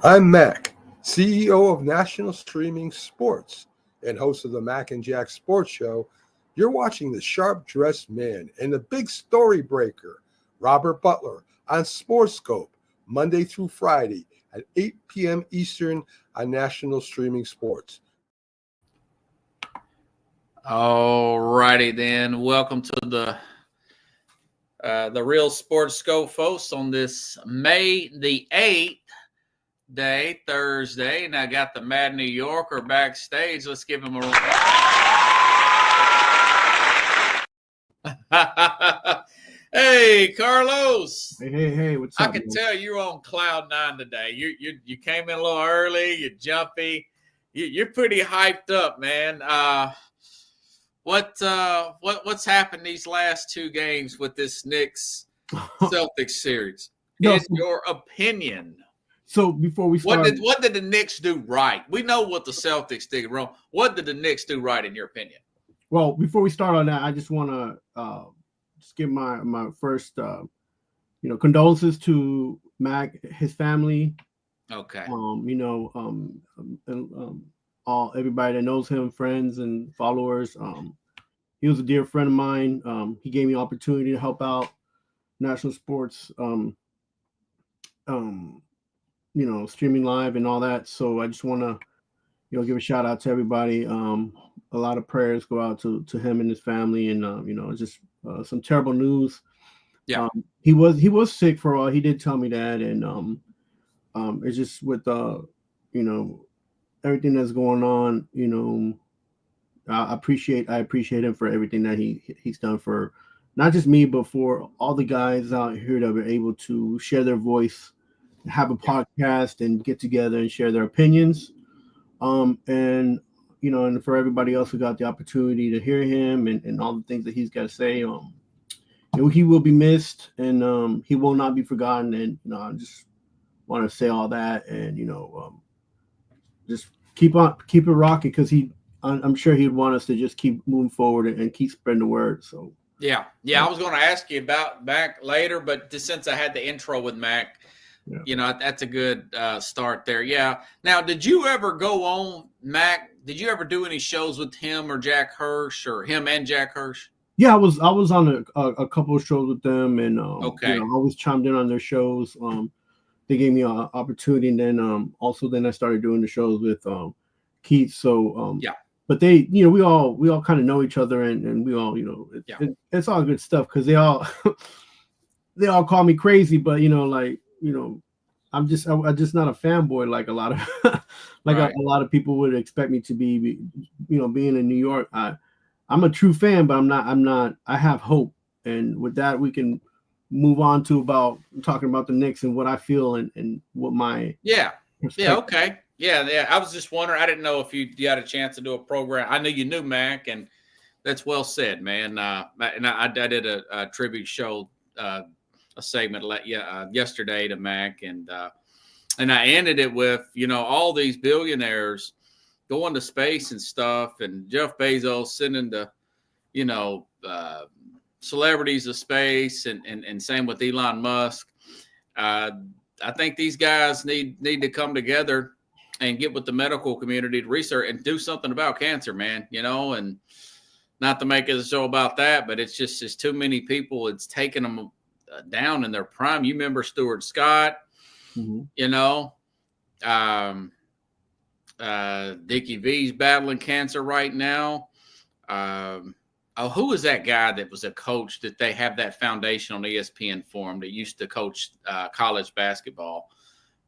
I'm Mac, CEO of National Streaming Sports and host of the Mac and Jack Sports Show. You're watching the Sharp Dressed Man and the Big Story Breaker, Robert Butler, on SportsScope, Monday through Friday at 8 p.m. Eastern on National Streaming Sports. All righty then. Welcome to the Real Sports Scope, folks, on this May the 8th day, Thursday. And I got the Mad New Yorker backstage. Let's give him a Hey, Carlos. Hey, what's up? I can tell you're on cloud nine today. You came in a little early, you're jumpy. You're pretty hyped up, man. What's happened these last two games with this Knicks Celtics series? In your opinion? So before we start, what did the Knicks do right? We know what the Celtics did wrong. What did the Knicks do right, in your opinion? Well, before we start on that, I just want to just give my first condolences to Mac, his family. Okay. All everybody that knows him, friends and followers. He was a dear friend of mine. He gave me opportunity to help out National Sports, streaming live and all that. So I just want to, give a shout out to everybody. A lot of prayers go out to him and his family, and just some terrible news. Yeah, he was sick for a while. He did tell me that, and it's just with everything that's going on. I appreciate him for everything that he's done for not just me, but for all the guys out here that were able to share their voice, have a podcast, and get together and share their opinions. And for everybody else who got the opportunity to hear him and all the things that he's got to say, he will be missed, and he will not be forgotten. And I just want to say all that, and just keep it rocking, because I'm sure he'd want us to just keep moving forward and keep spreading the word. So yeah. I was going to ask you about Mac later, but just since I had the intro with Mac, that's a good start there. Yeah. Now, did you ever go on Mac? Did you ever do any shows with him or Jack Hirsch, or him and Jack Hirsch? Yeah, I was on a couple of shows with them, and okay. I always chimed in on their shows. They gave me an opportunity, and then I started doing the shows with Keith. So but they, we all kind of know each other, and we all, it's all good stuff, because they all they all call me crazy, but I'm just not a fanboy like a lot of a lot of people would expect me to be. Being in New York, I'm a true fan, but I'm not. I have hope, and with that, we can move on to about talking about the Knicks and what I feel and what my okay. Yeah. I was just wondering. I didn't know if you had a chance to do a program. I knew you knew Mac, and that's well said, man. And I did a tribute show, a segment yesterday to Mac, and I ended it with all these billionaires going to space and stuff, and Jeff Bezos sending the celebrities to space, and same with Elon Musk. I think these guys need to come together and get with the medical community to research and do something about cancer, man. And not to make it a show about that, but it's too many people. It's taking them down in their prime. You remember Stuart Scott, Dickie V's battling cancer right now. Who was that guy that was a coach that they have that foundation on ESPN for him that used to coach college basketball?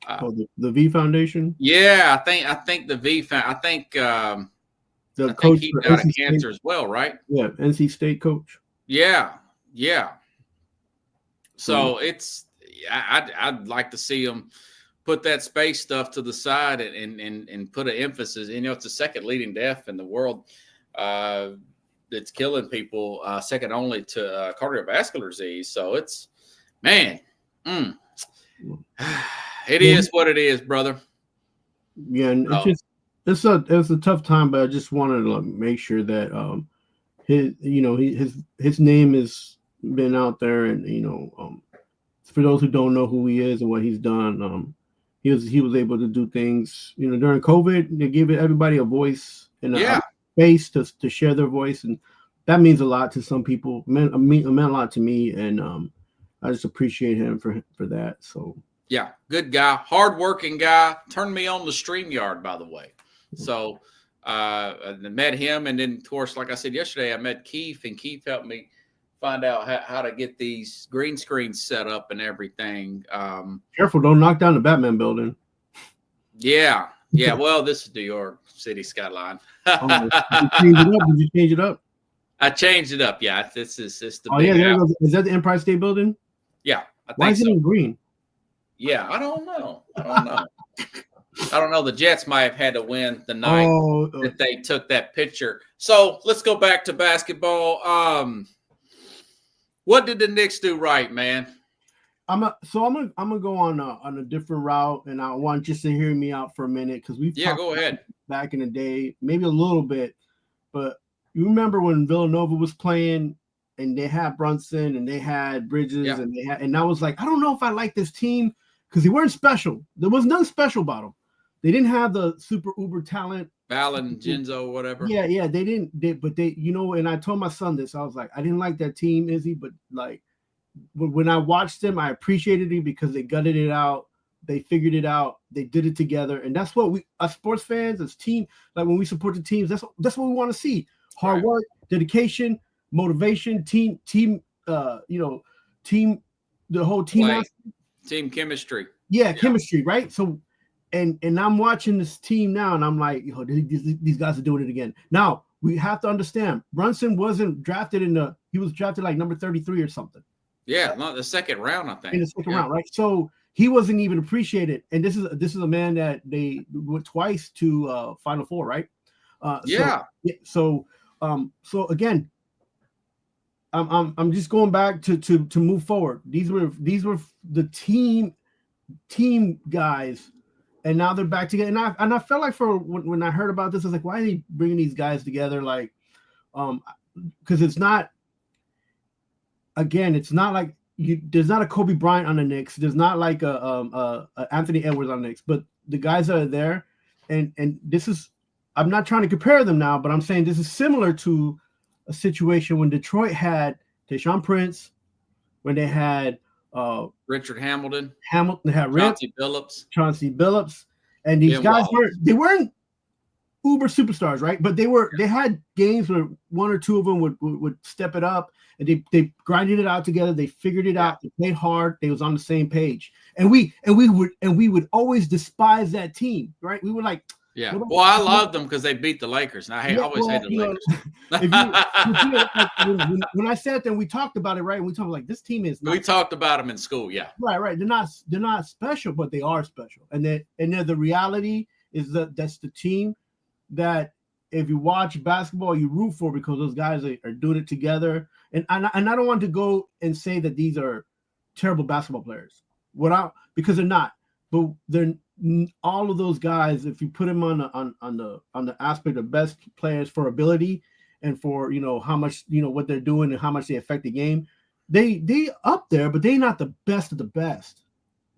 The V Foundation. Yeah, I think the V. I think the coach he died of cancer as well, right? Yeah, NC State coach. Yeah. So I'd like to see him put that space stuff to the side and put an emphasis. It's the second leading death in the world that's killing people, second only to cardiovascular disease. So it's, man, it is what it is, brother. Yeah, and it's a tough time, but I just wanted to make sure that his name has been out there, and for those who don't know who he is and what he's done, he was able to do things. You know, during COVID, they gave everybody a voice and a space to share their voice, and that means a lot to some people. It meant a lot to me, and I just appreciate him for that. So yeah, good guy, hardworking guy. Turned me on the StreamYard, by the way. So I met him, and then of course, like I said yesterday, I met Keith, and Keith helped me find out how to get these green screens set up and everything. Careful, don't knock down the Batman building. Yeah. Well, this is New York City skyline. Did you change it up? I changed it up. Yeah, this is the. Oh yeah, is that the Empire State Building? Yeah. Why is it in green? Yeah, I don't know. I don't know. The Jets might have had to win the night that they took that picture. So let's go back to basketball. What did the Knicks do right, man? I'm gonna go on a different route, and I want just to hear me out for a minute because we've go ahead. Back in the day, maybe a little bit, but you remember when Villanova was playing and they had Brunson and they had Bridges and I was like, I don't know if I like this team because they weren't special. There was nothing special about them. They didn't have the super uber talent. Fallon, Genzo, whatever. Yeah, they didn't. And I told my son this. I was like, I didn't like that team, Izzy, but like when I watched them, I appreciated it because they gutted it out. They figured it out. They did it together, and that's what we, as sports fans, as team, like when we support the teams, that's what we want to see: hard work, dedication, motivation, team, the whole team, team chemistry. Yeah, chemistry, right? So. And I'm watching this team now, and I'm like, these guys are doing it again. Now we have to understand, Brunson wasn't drafted he was drafted like number 33 or something. Yeah, not the second round, I think. In the second round, right? So he wasn't even appreciated. And this is a man that they went twice to Final Four, right? So again, I'm just going back to move forward. These were the team guys. And now they're back together. And I felt like when I heard about this, I was like, why are they bringing these guys together? Like, because it's not like there's not a Kobe Bryant on the Knicks. There's not like a Anthony Edwards on the Knicks. But the guys that are there, and this is, I'm not trying to compare them now, but I'm saying this is similar to a situation when Detroit had Tayshaun Prince, when they had Richard Hamilton. They had Chauncey Billups, and these guys weren't uber superstars, right? But they had games where one or two of them would step it up, and they grinded it out together. They figured it out. They played hard. They was on the same page, and we would always despise that team, right? We were like. Yeah, well, I loved them because they beat the Lakers, and I always hated the Lakers. When I sat there, and we talked about it, right? And we talked like this team is. We talked about them in school, yeah. Right. They're not special, but they are special, and the reality is that's the team that if you watch basketball, you root for because those guys are doing it together. And I don't want to go and say that these are terrible basketball players, because they're not, but they're. All of those guys, if you put them on the aspect of best players for ability and for how much what they're doing and how much they affect the game, they up there, but they're not the best of the best.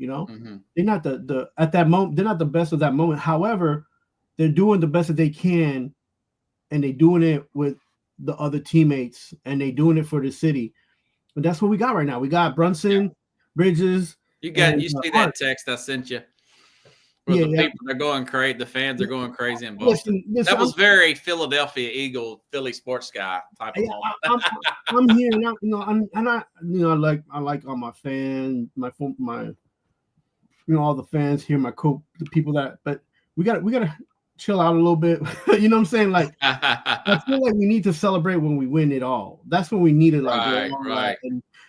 Mm-hmm. They're not the at that moment. They're not the best of that moment. However, they're doing the best that they can, and they're doing it with the other teammates, and they're doing it for the city. But that's what we got right now. We got Brunson, Bridges. You see that text I sent you. People are going crazy. The fans are going crazy in Boston. Listen, that was very Philadelphia Eagle, Philly sports guy type of moment. I'm here now, I like all my fans, my all the fans here, the people but we gotta chill out a little bit. You know what I'm saying? Like I feel like we need to celebrate when we win it all. That's when we need it. Right.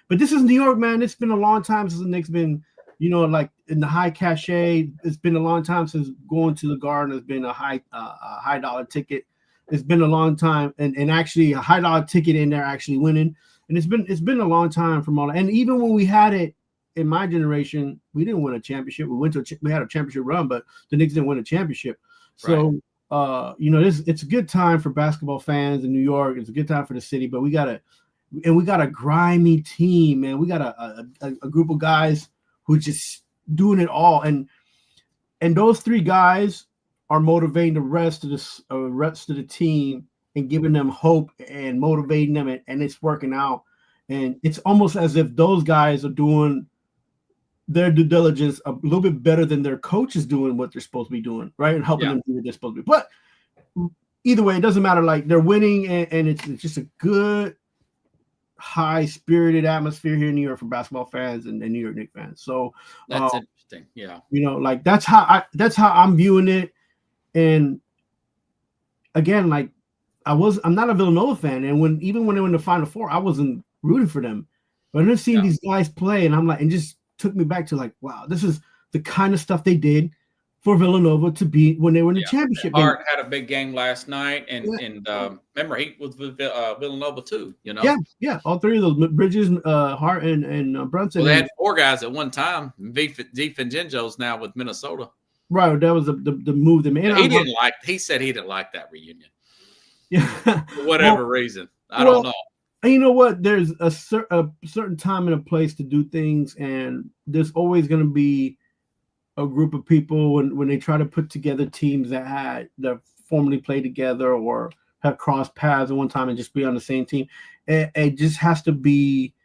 But this is New York, man. It's been a long time since the Knicks been. Like in the high cachet, it's been a long time since going to the Garden has been a high dollar ticket. It's been a long time, and actually a high dollar ticket in there actually winning. And it's been a long time from all that. And even when we had it in my generation, we didn't win a championship. We had a championship run, but the Knicks didn't win a championship. So it's a good time for basketball fans in New York. It's a good time for the city, but we got a grimy team, man. We got a group of guys who just doing it all. And and those three guys are motivating the rest of the team and giving them hope and motivating them, and it's working out. And it's almost as if those guys are doing their due diligence a little bit better than their coach is doing what they're supposed to be doing, right? And helping them do what they're supposed to be. But either way, it doesn't matter. Like, they're winning, and it's just a good, high-spirited atmosphere here in New York for basketball fans and New York Knicks fans. So that's interesting. Yeah. You know, like, that's how I'm viewing it. And again, like, I'm not a Villanova fan, and even when they were in the Final Four, I wasn't rooting for them. But I'm just seeing these guys play, and I'm like, and just took me back to like, wow, this is the kind of stuff they did for Villanova to be when they were in the championship game. Hart had a big game last night, and remember, he was with Villanova too. You know, yeah, all three of those, Bridges, Hart, and Brunson. Well, they had 4 guys at one time. DiFincenzo's now with Minnesota. Right, that was the move they made. He said he didn't like that reunion. Yeah, for whatever reason, I don't know. And you know what? There's a certain time and a place to do things, and there's always going to be a group of people when they try to put together teams that formerly played together or have crossed paths at one time and just be on the same team. It just has to be.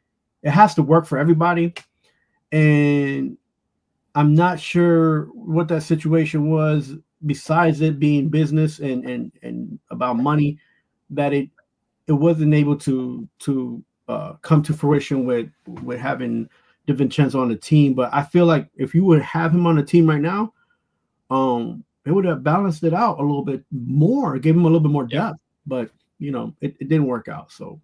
It has to work for everybody, and I'm not sure what that situation was. Besides it being business and about money, that it wasn't able to come to fruition with having DiVincenzo on the team. But I feel like if you would have him on the team right now, it would have balanced it out a little bit more, gave him a little bit more depth. But you know, it didn't work out. So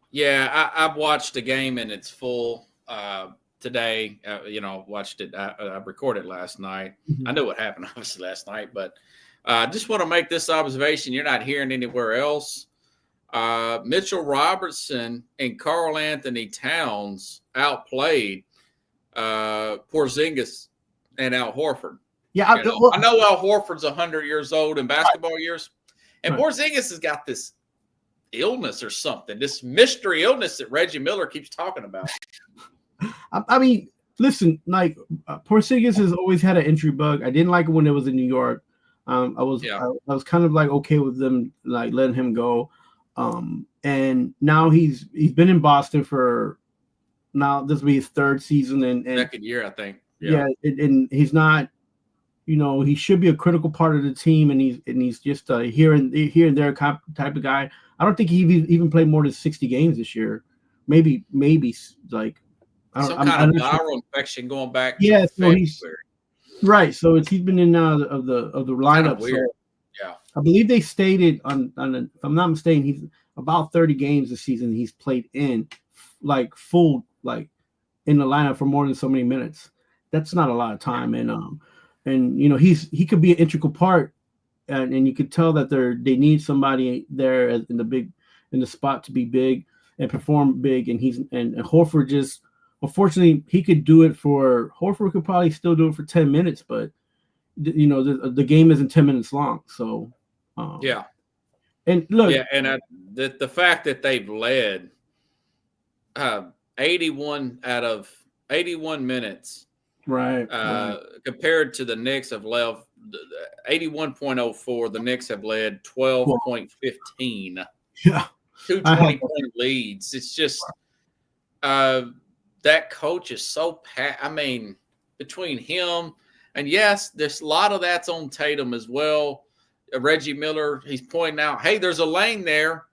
yeah, I've watched the game in its full today. You know, watched it. I recorded last night. I knew what happened obviously last night, but I just want to make this observation you're not hearing anywhere else. Mitchell Robertson and Karl Anthony Towns outplayed Porzingis and Al Horford. Yeah, I know Al Horford's 100 years old in basketball years, and Porzingis has got this illness or something, this mystery illness that Reggie Miller keeps talking about. I mean, listen, like Porzingis has always had an injury bug. I didn't like it when it was in New York. I was kind of like okay with them like letting him go. And now he's been in Boston for this will be his 3rd season and second year, I think. Yeah, and he's not, you know, he should be a critical part of the team, and he's just here and there type of guy. I don't think he even played more than 60 games this year. Maybe like some kind of viral infection going back. Yeah, so he's right. So he's been in and out of the lineup. Weird. So I believe they stated on if I'm not mistaken, he's about 30 games this season he's played in like full like in the lineup for more than so many minutes. That's not a lot of time, and you know he could be an integral part, and you could tell that they need somebody there in the spot to be big and perform big, and Horford just unfortunately he could do it for Horford could probably still do it for 10 minutes, but you know the game isn't 10 minutes long, so and look, and the fact that they've led 81 out of 81 minutes, right. Compared to the Knicks have led 81.04, the Knicks have led 12.15. Yeah, 2 20-point leads. It's just that coach is so I mean, between him and yes, there's a lot of that's on Tatum as well. Reggie Miller, he's pointing out, hey, there's a lane there,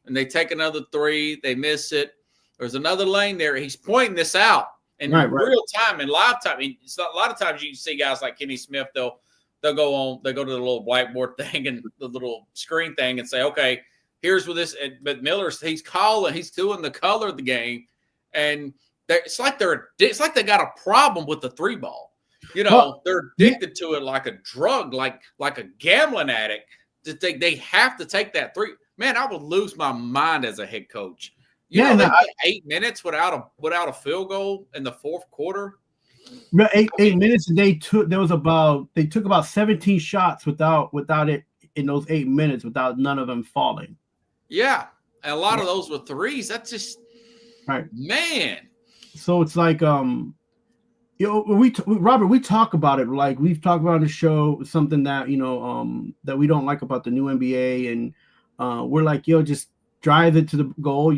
and they take another 3, they miss it. There's another lane there. He's pointing this out in real time, in live time. I mean, it's not, a lot of times you see guys like Kenny Smith, they'll go to the little blackboard thing and the little screen thing and say, okay, here's what this. But Miller's he's doing the color of the game, and it's like they got a problem with the 3 ball. You know, they're addicted to it like a drug, like a gambling addict. That they have to take that 3. Man, I would lose my mind as a head coach. They went 8 minutes without a field goal in the 4th quarter. 8 minutes, and they took about 17 shots without it in those 8 minutes, without none of them falling. Yeah, and a lot of those were threes. That's just right, man. So it's like Robert, we talk about it. Like we've talked about on the show, something that that we don't like about the new NBA, and we're like, yo, just drive it to the goal,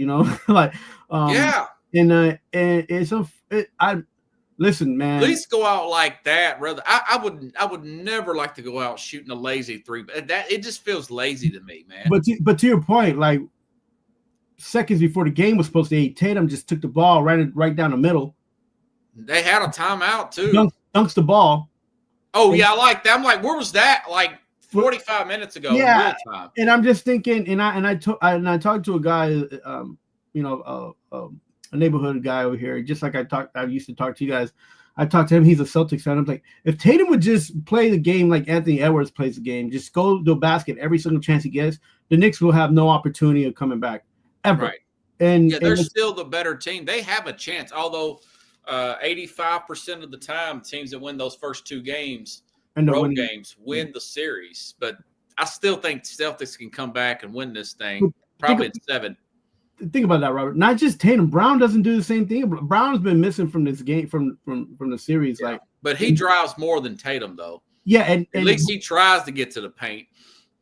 like Yeah. and it's I listen, man. At least go out like that, rather. I would never like to go out shooting a lazy three. That it just feels lazy to me, man. But to your point, like seconds before the game was supposed to end, Tatum just took the ball right down the middle. They had a timeout too. Dunks the ball. Oh yeah, I like that. I'm like, where was that? Like 45 minutes ago. Yeah, real time. And I'm just thinking, and I talked to a guy, a neighborhood guy over here, just like I used to talk to you guys. I talked to him. He's a Celtics fan. I'm like, if Tatum would just play the game like Anthony Edwards plays the game, just go to the basket every single chance he gets, the Knicks will have no opportunity of coming back ever. Right. And they're still the better team. They have a chance, although 85% of the time, teams that win those first two games, road games, win the series. But I still think Celtics can come back and win this thing, probably in 7. Think about that, Robert. Not just Tatum. Brown doesn't do the same thing. Brown's been missing from this game, from the series. Yeah. Like, but he drives more than Tatum, though. Yeah, and at least he tries to get to the paint.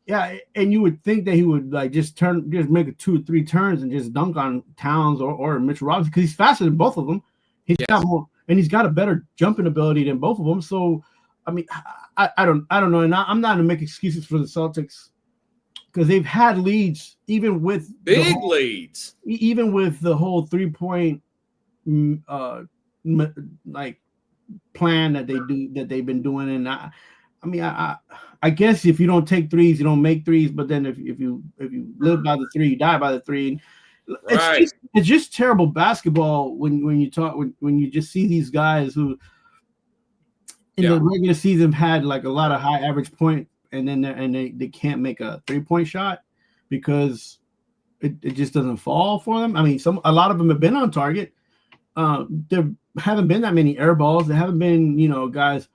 Yeah, and you would think that he would like just make 2 or 3 turns and just dunk on Towns or Mitchell Robinson because he's faster than both of them. He's got more, and he's got a better jumping ability than both of them. So, I mean, I don't know, and I'm not going to make excuses for the Celtics because they've had leads even with big leads, even with the whole 3-point like plan that they've been doing, and I guess if you don't take threes, you don't make threes. But then if you live by the 3, you die by the 3. Right. It's just terrible basketball when you just see these guys who in the regular season had like a lot of high average point, and then they can't make a 3-point shot because it just doesn't fall for them. I mean, a lot of them have been on target. There haven't been that many air balls. There haven't been guys,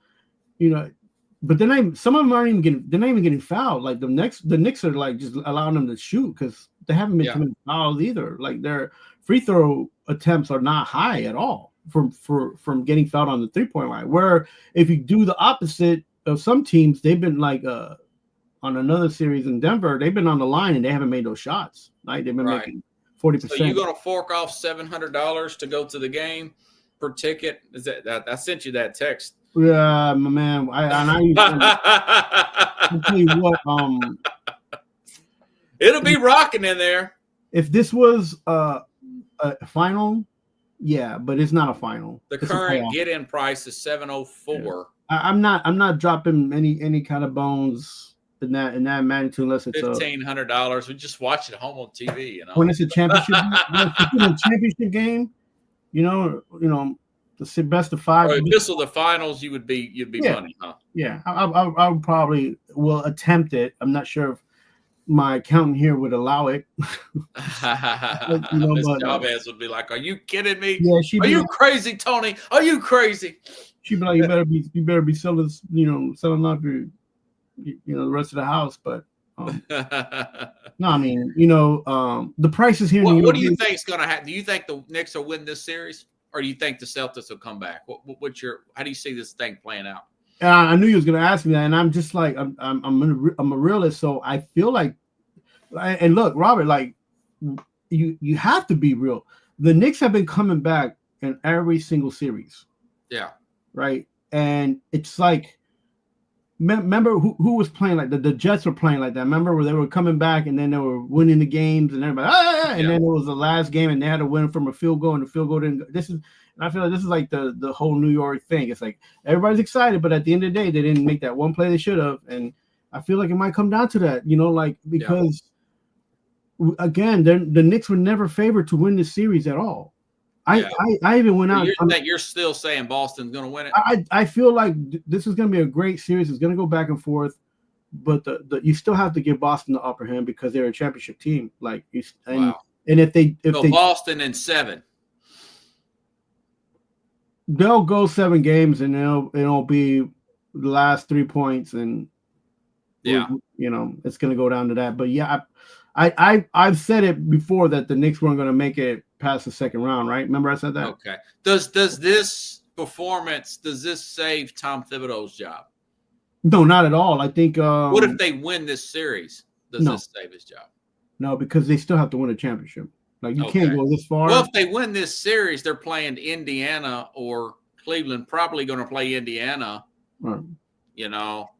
but then some of them aren't even getting. They're not even getting fouled. Like the Knicks are like just allowing them to shoot because they haven't been committing fouls either. Like their free throw attempts are not high at all from getting fouled on the 3-point line. Where if you do the opposite of some teams, they've been like on another series in Denver, they've been on the line and they haven't made those shots. Right? They've been making 40%. So you're gonna fork off $700 to go to the game per ticket? Is that I sent you that text? Yeah, my man. I'll tell you what. It'll be rocking in there. If this was a final, yeah, but it's not a final. The current get-in price is $704. Yeah. I'm not dropping any kind of bones in that magnitude unless it's $1,500. We just watch it at home on TV. When it's a championship, game, the best of 5. If this was the finals, you'd be money, huh? Yeah, I would probably will attempt it. I'm not sure if my accountant here would allow it. Miss Chavez would be like, "Are you kidding me? Yeah, are you crazy, Tony? Are you crazy?" She'd be like, "You better be selling, selling off your, the rest of the house." But no, I mean, the prices here. What do you think is going to happen? Do you think the Knicks will win this series? Or do you think the Celtics will come back? How do you see this thing playing out? I knew you was going to ask me that, and I'm just like I'm a realist, so I feel like, and look, Robert, like you have to be real. The Knicks have been coming back in every single series. Yeah. Right, and it's like, remember who was playing like the Jets were playing like that. Remember where they were coming back and then they were winning the games and everybody, and then it was the last game and they had to win from a field goal and the field goal didn't go. I feel like this is like the whole New York thing. It's like everybody's excited, but at the end of the day, they didn't make that one play they should have. And I feel like it might come down to that, because again, the Knicks were never favored to win this series at all. I even went out. You're still saying Boston's going to win it? I feel like this is going to be a great series. It's going to go back and forth, but you still have to give Boston the upper hand because they're a championship team. Like, and if they Boston in 7, they'll go 7 games and it'll be the last 3 points and it's going to go down to that. But I've said it before that the Knicks weren't going to make it past the second round, right? Remember I said that? Okay. Does this performance, does this save Tom Thibodeau's job? No, not at all. I think. What if they win this series? Does this save his job? No, because they still have to win a championship. Like you Okay. can't go this far. Well, if they win this series, they're playing Indiana or Cleveland. Probably going to play Indiana. Right. You know,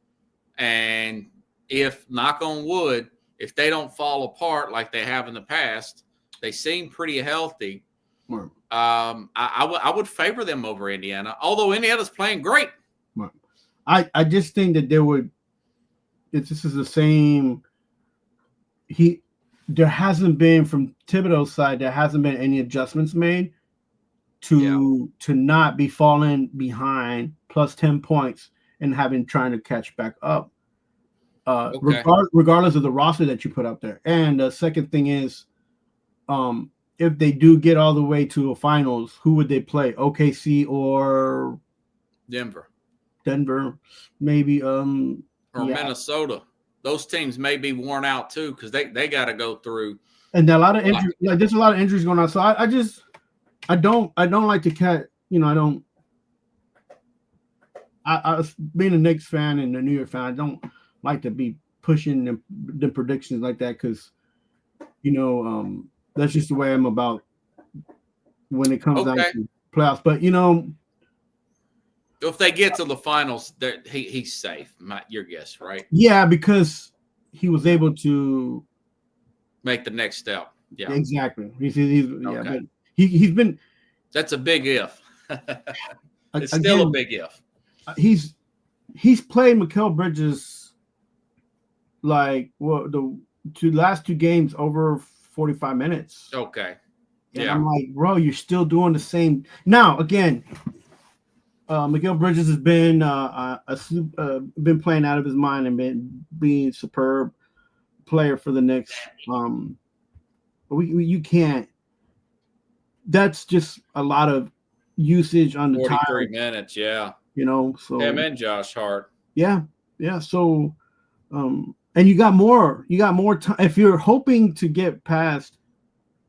and if, knock on wood, if they don't fall apart like they have in the past, they seem pretty healthy. Right. I would favor them over Indiana, although Indiana's playing great. Right. I just think that there would. This is the same. There hasn't been, from Thibodeau's side, there hasn't been any adjustments made to not be falling behind plus 10 points and trying to catch back up. Regardless of the roster that you put up there. And the second thing is, if they do get all the way to a finals, who would they play? OKC or Denver, maybe or Minnesota. Those teams may be worn out too because they got to go through. And there are a lot of injuries. Like there's a lot of injuries going on. So I don't like to cat. You know, I being a Knicks fan and a New York fan, I don't like to be pushing the predictions like that because, you know, that's just the way I'm about when it comes down to playoffs. But you know, if they get to the finals, he's safe. Your guess, right? Yeah, because he was able to make the next step. Yeah, exactly. But he's been. That's a big if. It's still a big if. He's played Mikal Bridges like the last two games over 45 minutes. Okay. And I'm like, bro, you're still doing the same. Now, again, Mikal Bridges has been playing out of his mind and been being a superb player for the Knicks. But you can't. That's just a lot of usage on the 43 minutes, yeah. You know, so him and Josh Hart. Yeah. So, and you got more time. If you're hoping to get past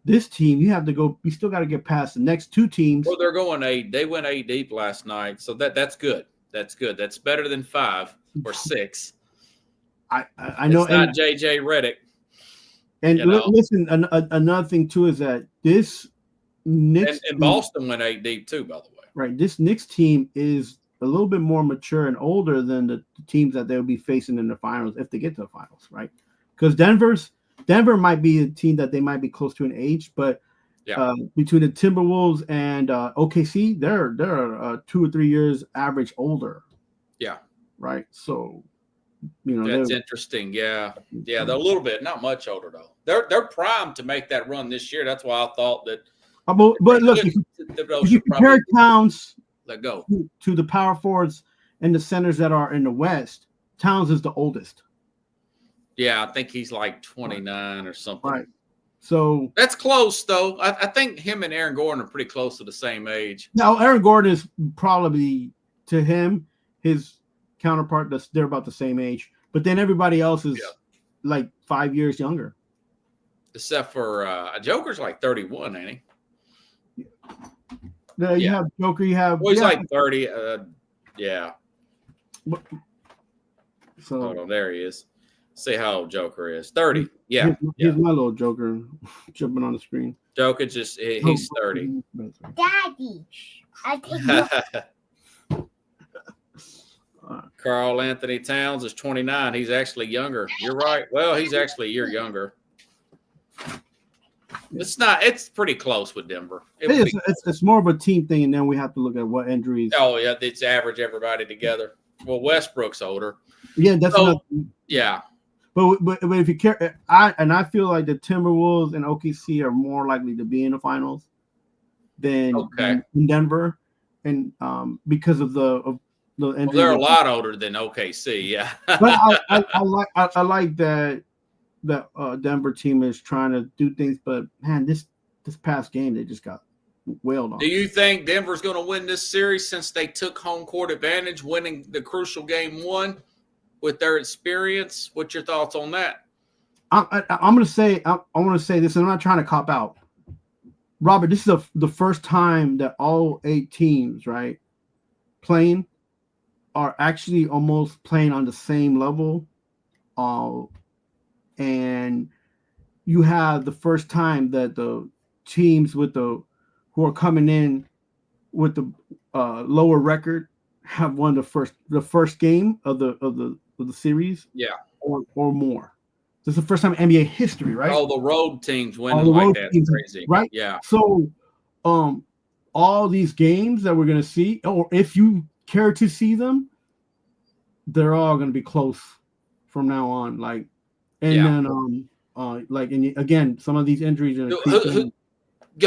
this team, you still got to get past the next two teams. Well, they're going 8. They went 8 deep last night, so that's good. That's good. That's better than 5 or 6. I know. It's not JJ Redick. And listen, another thing too is that this Knicks and Boston went 8 deep too, by the way. Right. This Knicks team is a little bit more mature and older than the teams that they'll be facing in the finals if they get to the finals, right? Because Denver might be a team that they might be close to in age, but between the Timberwolves and OKC, they're 2 or 3 years average older. Yeah. Right. So, you know, that's interesting. Yeah. They're a little bit, not much older though. They're primed to make that run this year. That's why I thought that. But look, if you compare Towns to the power forwards and the centers that are in the West, Towns is the oldest. Yeah, I think he's like 29 or something. Right. So that's close, though. I think him and Aaron Gordon are pretty close to the same age. Now, Aaron Gordon is probably, to him, his counterpart, they're about the same age. But then everybody else is like 5 years younger. Except for Joker's like 31, ain't he? You have Joker. You have. Well, he's like 30. Yeah. So hold on, there he is. See how old Joker is. 30. Yeah. Here's my little Joker jumping on the screen. Joker he's 30. Daddy. Karl Anthony Towns is 29. He's actually younger. You're right. Well, he's actually a year younger. It's pretty close with Denver. It's more of a team thing, and then we have to look at what injuries. Oh yeah, it's average everybody together. Well, Westbrook's older. Yeah, that's yeah. But if you care, I feel like the Timberwolves and OKC are more likely to be in the finals than in Denver, and because of the injuries. Well, they're a lot older than OKC. Yeah. But I like that. That Denver team is trying to do things, but man, this past game they just got wailed on. Do you think Denver's going to win this series since they took home court advantage, winning the crucial game 1 with their experience? What's your thoughts on that? I'm going to say I want to say this, and I'm not trying to cop out, Robert. This is the first time that all 8 teams, right, playing are actually almost playing on the same level. And you have the first time that the teams who are coming in with the lower record have won the first game of the series, or more. This is the first time in NBA history, right? Oh, the road teams winning like that. Teams, crazy, right? Yeah. So, all these games that we're gonna see, or if you care to see them, they're all gonna be close from now on. Like, and then and again, some of these injuries are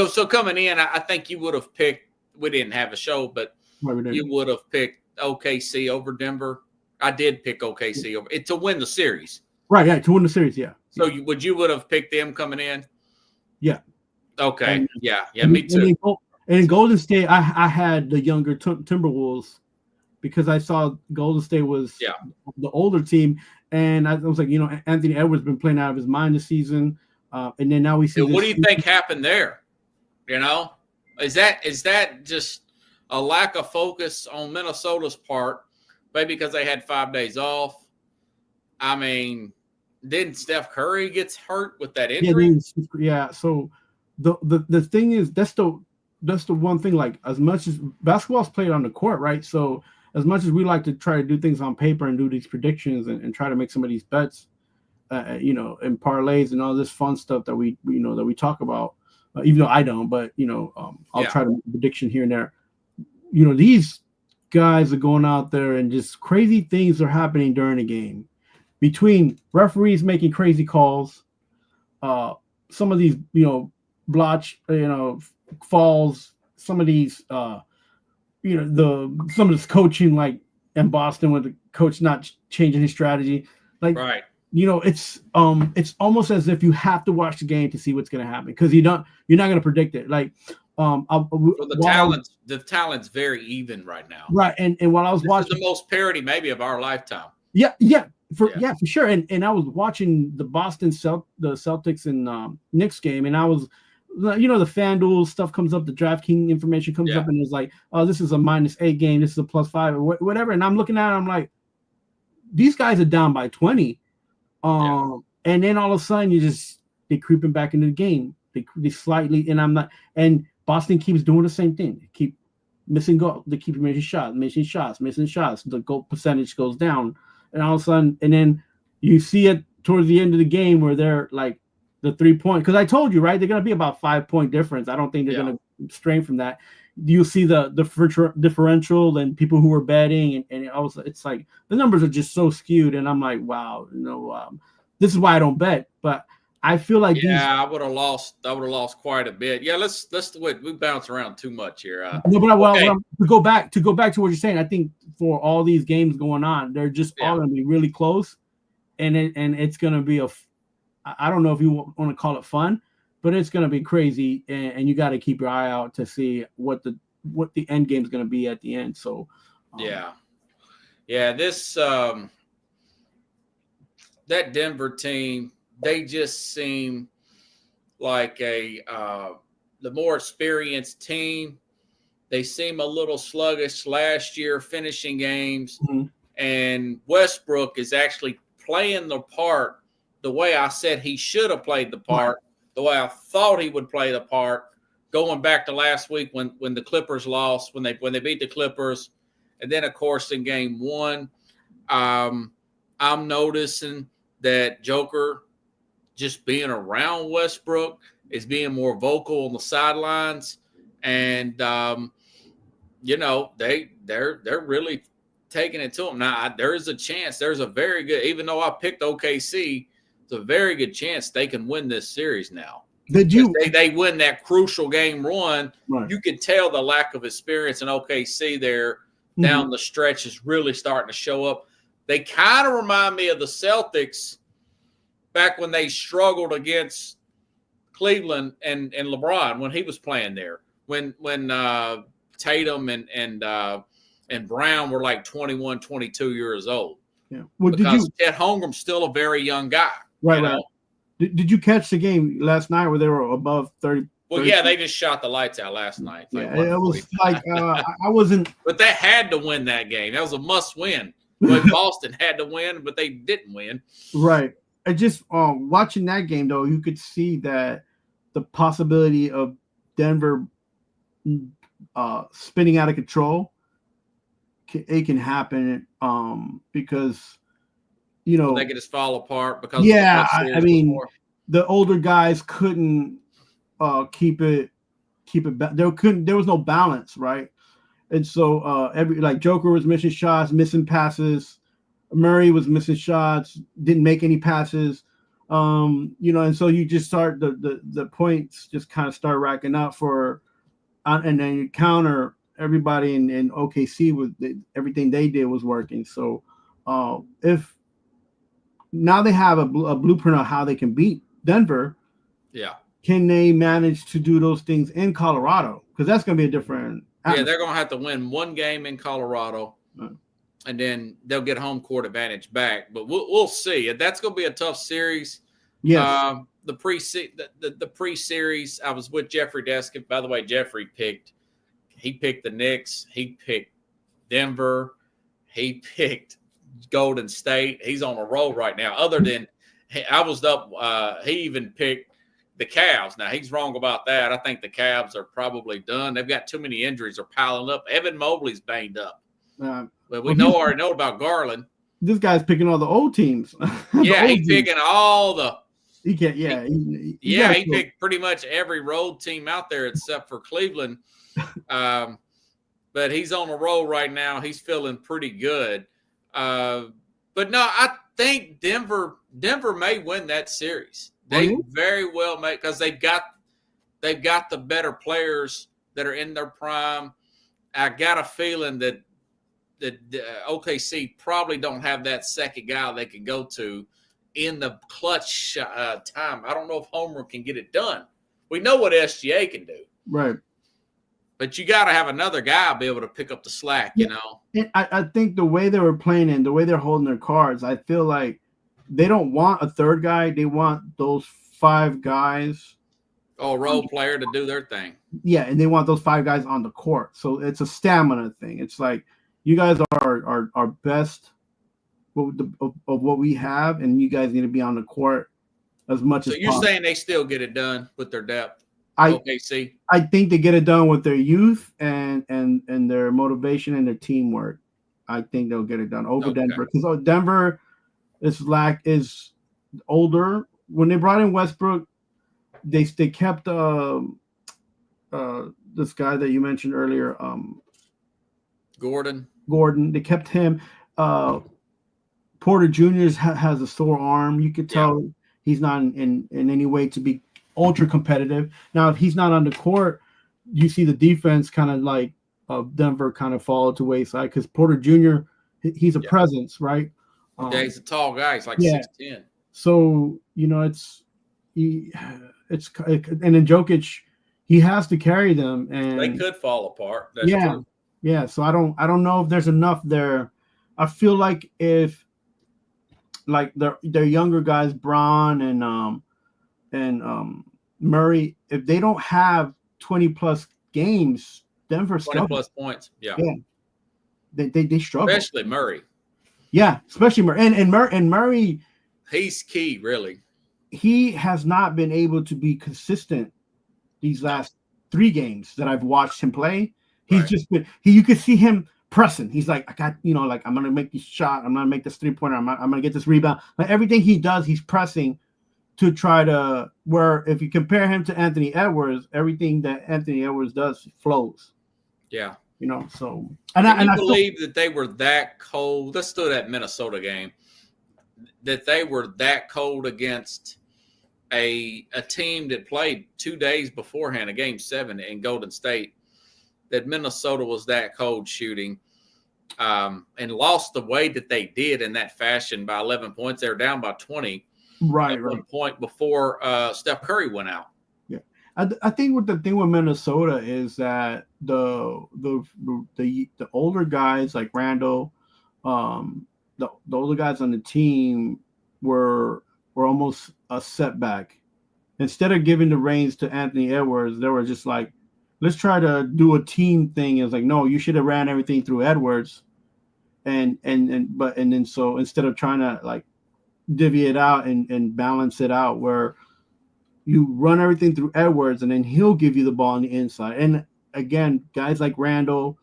so coming in, I think you would have picked. We didn't have a show, but you would have picked OKC over Denver. I did pick OKC over it to win the series. Right, yeah, to win the series, yeah. So you would have picked them coming in? Yeah. Okay. And, me too. And in Golden State, I had the younger Timberwolves because I saw Golden State was the older team, and I was like, Anthony Edwards been playing out of his mind this season, and then now we see. What do you think happened there? Is that just a lack of focus on Minnesota's part? Maybe because they had 5 days off. I mean, didn't Steph Curry gets hurt with that injury? Yeah. So the thing is, that's the one thing. Like, as much as basketball's played on the court, right? So as much as we like to try to do things on paper and do these predictions and try to make some of these bets, and parlays and all this fun stuff that we talk about, even though I don't, but I'll try to make a prediction here and there. These guys are going out there and just crazy things are happening during the game, between referees making crazy calls, some of these blotch falls, some of these some of this coaching, like in Boston with the coach not changing his strategy, like right. It's almost as if you have to watch the game to see what's going to happen, because you're not going to predict it. Like, the talent's very even right now. Right, and while I was watching, the most parity maybe of our lifetime. For sure. And I was watching the Celtics and Knicks game, and I was, the FanDuel stuff comes up, the DraftKings information comes up, and it's like, oh, this is a -8 game, this is a +5 or whatever, and I'm looking at it, I'm like, these guys are down by 20. And then all of a sudden they're creeping back into the game. They slightly, and Boston keeps doing the same thing. They keep missing goal. They keep missing shots. The goal percentage goes down, and all of a sudden, and then you see it towards the end of the game where they're like the 3-point. Because I told you, right, they're going to be about 5-point difference. I don't think they're going to strain from that. You see the differential and people who are betting, and also it's like the numbers are just so skewed, and I'm like, wow, this is why I don't bet. But I feel like I would have lost quite a bit. Yeah, let's wait. We bounce around too much here. To go back to what you're saying, I think for all these games going on, they're just all going to be really close, and it's going to be I don't know if you want to call it fun, but it's going to be crazy, and you got to keep your eye out to see what the end game is going to be at the end. So this that Denver team, they just seem like the more experienced team. They seem a little sluggish last year finishing games, and Westbrook is actually playing the part the way I said he should have played the part. The way I thought he would play the part, going back to last week when the Clippers lost, when they beat the Clippers, and then of course in Game 1, I'm noticing that Joker, just being around Westbrook, is being more vocal on the sidelines, and they're really taking it to him. Now there is a chance. There's a very good, even though I picked OKC. It's a very good chance they can win this series now. They win that crucial Game 1. Right. You can tell the lack of experience in OKC there down the stretch is really starting to show up. They kind of remind me of the Celtics back when they struggled against Cleveland and LeBron when he was playing there. When Tatum and Brown were like 21, 22 years old. Yeah. Because Chet Holmgren's still a very young guy. Right. Did you catch the game last night where they were above 30 Well, yeah, they just shot the lights out last night. Yeah, it was like I wasn't. But they had to win that game. That was a must-win. But Boston had to win, but they didn't win. Right. I just watching that game though, you could see that the possibility of Denver spinning out of control, it can happen because they could just fall apart because I mean before. The older guys couldn't keep it back. There was no balance, right? And so Joker was missing shots, missing passes. Murray was missing shots, didn't make any passes. And so you just start the points just kind of start racking up and then you counter everybody in OKC with everything they did was working. So if now they have a blueprint of how they can beat Denver, can they manage to do those things in Colorado? Because that's going to be a different. Yeah, they're going to have to win one game in Colorado, and then they'll get home court advantage back. But we'll see. That's going to be a tough series. Yes. The pre-series, I was with Jeffrey Deskin. By the way, Jeffrey picked the Knicks. He picked Denver. He picked Golden State. He's on a roll right now. Other than I was up, he even picked the Cavs. Now, he's wrong about that. I think the Cavs are probably done. They've got too many injuries. They're piling up. Evan Mobley's banged up. But we already know about Garland. This guy's picking all the old teams. He's picking all the – He can't – he picked pretty much every road team out there except for Cleveland. But he's on a roll right now. He's feeling pretty good. But no, I think Denver may win that series. They very well may, because they've got the better players that are in their prime. I got a feeling that OKC probably don't have that second guy they can go to in the clutch time. I don't know if Homer can get it done. We know what SGA can do, right? But you got to have another guy be able to pick up the slack, And I think the way they were playing and the way they're holding their cards, I feel like they don't want a third guy. They want those 5 guys. A role player to do their thing. Yeah, and they want those 5 guys on the court. So it's a stamina thing. It's like you guys are our best of what we have, and you guys need to be on the court as much as possible. So you're saying they still get it done with their depth? OKC. I think they get it done with their youth and their motivation and their teamwork. I think they'll get it done over Denver, because Denver is older. When they brought in Westbrook, they kept this guy that you mentioned earlier, Gordon. They kept him. Porter Jr. has a sore arm. You could tell he's not in any way to be ultra competitive. Now, if he's not on the court, you see the defense kind of like Denver kind of fall to wayside, because Porter Jr. he's a presence, right? He's a tall guy. He's like 6'10". So it's and then Jokic, he has to carry them, and they could fall apart. That's true. Yeah. So I don't know if there's enough there. I feel like if their younger guys, Braun and Murray, if they don't have 20+ games, Denver 20+ points. Yeah. They struggle. Especially Murray. Yeah, especially Murray. And Murray, he's key, really. He has not been able to be consistent these last 3 games that I've watched him play. He's just been you could see him pressing. He's like, I got, I'm gonna make this shot, I'm gonna make this 3-pointer, I'm gonna get this rebound. Like everything he does, he's pressing to try to, where if you compare him to Anthony Edwards, everything that Anthony Edwards does flows. Yeah. So I believe that they were that cold. Let's do that Minnesota game. That they were that cold against a team that played 2 days beforehand, a game 7 in Golden State, that Minnesota was that cold shooting, and lost the way that they did in that fashion by 11 points. They were down by 20 at one point before Steph Curry went out. Yeah, I think what the thing with Minnesota is that the older guys like Randall, the older guys on the team were almost a setback instead of giving the reins to Anthony Edwards, they were just like, let's try to do a team thing. It's like, no, you should have ran everything through Edwards. And then so instead of trying to like divvy it out and balance it out where you run everything through Edwards and then he'll give you the ball on the inside. And again, guys like Randall,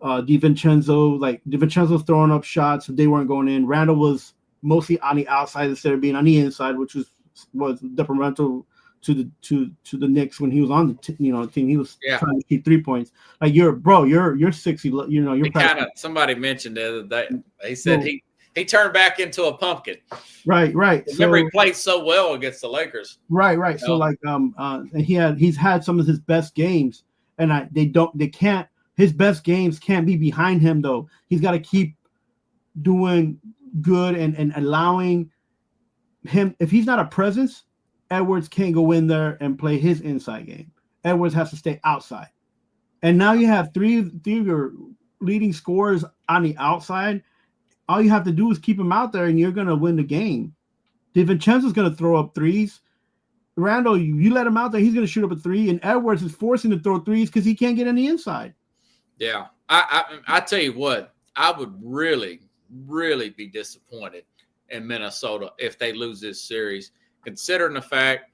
DiVincenzo's throwing up shots, they weren't going in. Randall was mostly on the outside instead of being on the inside, which was detrimental to the Knicks when he was on the team. He was trying to keep 3 points. Like you're 60. You're kind of somebody mentioned the other day. They said he turned back into a pumpkin. Right. Remember, he played so well against the Lakers. Right. So like he's had some of his best games, and his best games can't be behind him though. He's got to keep doing good and allowing him. If he's not a presence, Edwards can't go in there and play his inside game. Edwards has to stay outside. And now you have three of your leading scorers on the outside. All you have to do is keep him out there and you're going to win the game. DiVincenzo's going to throw up threes. Randall, you let him out there, he's going to shoot up a three. And Edwards is forcing to throw threes because he can't get on the inside. Yeah. I tell you what, I would really, really be disappointed in Minnesota if they lose this series, considering the fact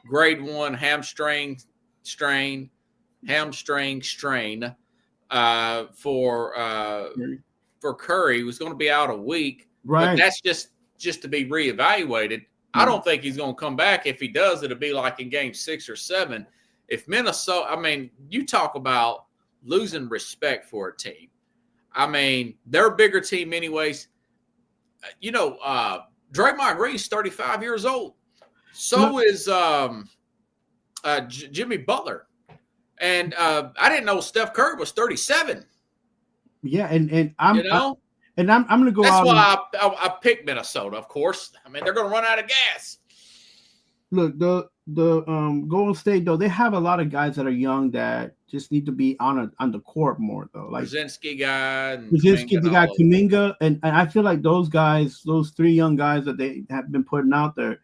grade 1 hamstring strain for Curry was going to be out a week. Right. But that's just to be reevaluated. I don't think he's going to come back. If he does, it'll be like in game 6 or 7. If Minnesota, I mean, you talk about losing respect for a team. I mean, they're a bigger team anyways. Draymond Green's 35 years old. So is Jimmy Butler. And I didn't know Steph Curry was 37. Yeah, and I'm going to go out. That's why I picked Minnesota, of course. I mean, they're going to run out of gas. Look, the Golden State though, they have a lot of guys that are young that just need to be on the court more though. Like Brzezinski guy, Kuminga, and I feel like those guys, those 3 young guys that they have been putting out there,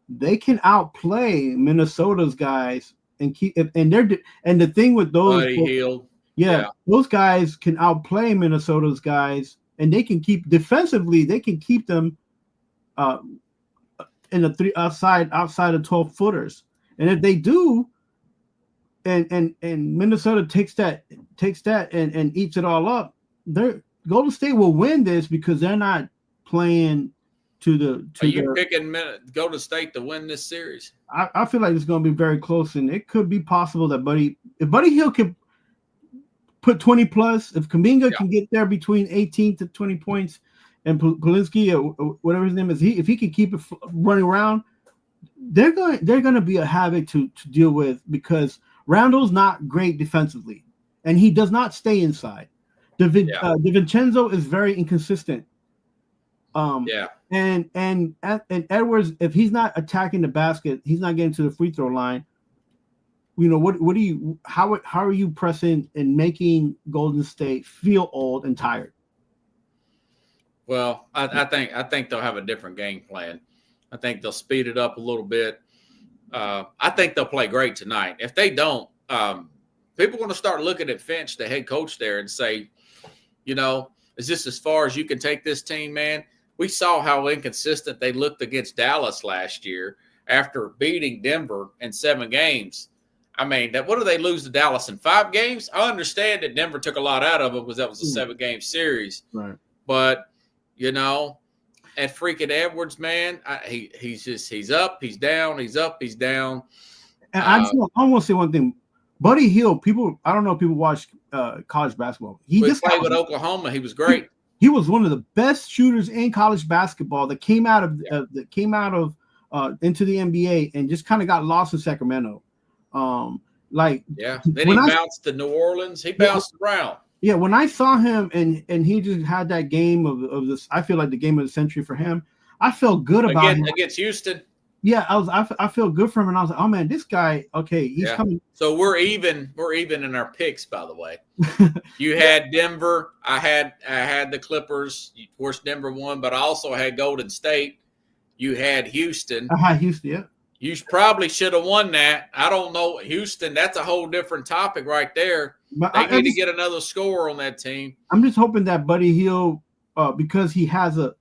they can outplay Minnesota's guys and the thing with those Hield. Yeah, those guys can outplay Minnesota's guys, and they can keep defensively. They can keep them in the 3 outside of 12-footers. And if they do, and Minnesota takes that and eats it all up, Golden State will win this because they're not playing to the. Are you picking Golden State to win this series? I feel like it's going to be very close, and it could be possible that if Buddy Hield can put 20 plus, if Kuminga can get there between 18 to 20 points, and Polinsky or whatever his name is, if he can keep it running around, they're going to be a havoc to deal with because Randall's not great defensively, and he does not stay inside. DiVincenzo is very inconsistent. And Edwards, if he's not attacking the basket, he's not getting to the free throw line. How are you pressing and making Golden State feel old and tired? Well, I think they'll have a different game plan. I think they'll speed it up a little bit. I think they'll play great tonight. If they don't, people are going to start looking at Finch, the head coach there, and say, is this as far as you can take this team, man? We saw how inconsistent they looked against Dallas last year after beating Denver in 7 games. I mean, what do they lose to Dallas in 5 games? I understand that Denver took a lot out of it because that was a 7-game series. Right. But, and freaking Edwards, man, he's up, he's down, he's up, he's down. And I want to say one thing. Buddy Hield, I don't know if people watch college basketball. He just played with Oklahoma. He was great. He was one of the best shooters in college basketball that came out of into the NBA and just kind of got lost in Sacramento. Then he bounced to New Orleans. He bounced around. Yeah, when I saw him and he just had that game of this, I feel like the game of the century for him. I felt good about him against Houston. Yeah, I feel good for him, and I was like, oh man, this guy, okay, he's coming. So we're even in our picks, by the way. You had Denver, I had the Clippers. Of course, Denver won, but I also had Golden State. You had Houston. I had Houston, yeah. You probably should have won that. I don't know. Houston, that's a whole different topic right there. But They need to get another scorer on that team. I'm just hoping that Buddy Hield, because he has the